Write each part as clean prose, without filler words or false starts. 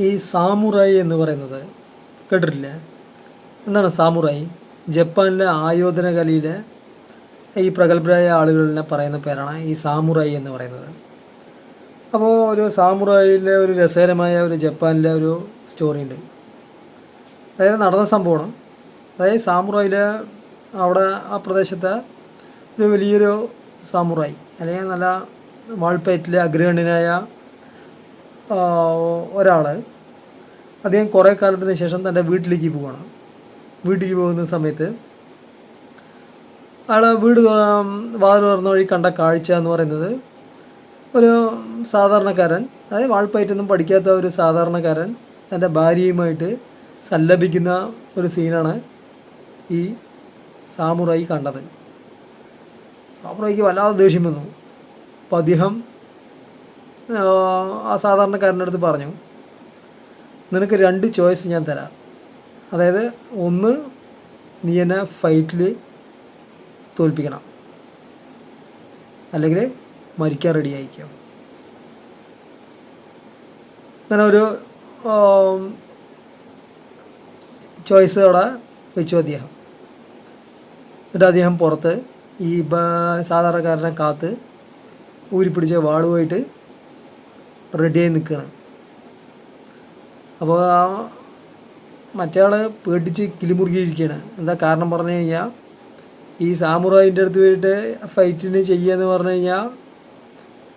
ഈ സാമുറായി എന്ന് പറയുന്നത് കേട്ടിട്ടില്ലേ? എന്താണ് സാമുറായി? ജപ്പാനിലെ ആയോധന കലയിലെ ഈ പ്രഗത്ഭരായ ആളുകളിനെ പറയുന്ന പേരാണ് ഈ സാമുറായി എന്ന് പറയുന്നത്. അപ്പോൾ ഒരു സാമുറായിലെ ഒരു രസകരമായ ഒരു ജപ്പാനിലെ ഒരു സ്റ്റോറി ഉണ്ട്. അതായത് നടന്ന സംഭവമാണ്. അതായത് സാമുറായിലെ അവിടെ ആ പ്രദേശത്തെ ഒരു വലിയൊരു സാമുറായി അല്ലെങ്കിൽ നല്ല വാൾപ്പയറ്റിലെ അഗ്രഗണ്യനായ ഒരാൾ അദ്ദേഹം കുറേ കാലത്തിന് ശേഷം തൻ്റെ വീട്ടിലേക്ക് പോവുകയാണ്. വീട്ടിലേക്ക് പോകുന്ന സമയത്ത് അയാൾ വീട് വാതിൽ തുറന്ന വഴി കണ്ട കാഴ്ച എന്ന് പറയുന്നത് ഒരു സാധാരണക്കാരൻ, അതായത് വാൾപ്പയറ്റൊന്നും പഠിക്കാത്ത ഒരു സാധാരണക്കാരൻ തൻ്റെ ഭാര്യയുമായിട്ട് സല്ലപിക്കുന്ന ഒരു സീനാണ് ഈ സാമുറായി കണ്ടത്. സാമുറായിക്ക് വല്ലാതെ ദേഷ്യം വന്നു. അപ്പോൾ അദ്ദേഹം ആ സാധാരണക്കാരൻ്റെ അടുത്ത് പറഞ്ഞു, നിനക്ക് 2 ചോയ്സ് ഞാൻ തരാം. അതായത് ഒന്ന്, നീ എന്നെ ഫൈറ്റിൽ തോൽപ്പിക്കണം, അല്ലെങ്കിൽ മരിക്കാൻ റെഡി ആയിക്കോ. അങ്ങനെ ഒരു ചോയ്സ് അവിടെ വെച്ചു അദ്ദേഹം. എന്നിട്ട് അദ്ദേഹം പുറത്ത് ഈ സാധാരണക്കാരനെ കാത്ത് ഊരിപ്പിടിച്ച വാളുമായിട്ട് റെഡിയായി നിൽക്കുകയാണ്. അപ്പോൾ മറ്റേ ആൾ പേടിച്ച് കിളിമുറുകിയിരിക്കുകയാണ്. എന്താ കാരണം പറഞ്ഞു കഴിഞ്ഞാൽ ഈ സാമുറായിൻ്റെ അടുത്ത് പോയിട്ട് ഫൈറ്റിന് ചെയ്യുകയെന്ന് പറഞ്ഞു കഴിഞ്ഞാൽ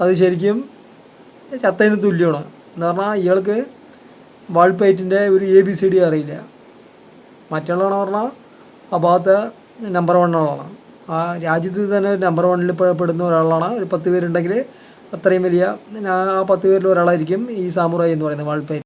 അത് ശരിക്കും ചത്തതിന് തുല്യമാണ്. എന്ന് പറഞ്ഞാൽ ഇയാൾക്ക് വാൾപ്പയറ്റിൻ്റെ ഒരു ABCD അറിയില്ല. മറ്റുള്ളവണെന്ന് പറഞ്ഞാൽ ആ ഭാഗത്ത് നമ്പർ 1 ആളാണ്. ആ രാജ്യത്ത് തന്നെ നമ്പർ 1 പെടുന്ന ഒരാളാണ്. ഒരു 10 പേരുണ്ടെങ്കിൽ അത്രയും വലിയ ആ 10 പേരിൽ ഒരാളായിരിക്കും ഈ സാമുറായി എന്ന് പറയുന്നത് വാൾപ്പയറ്റ്.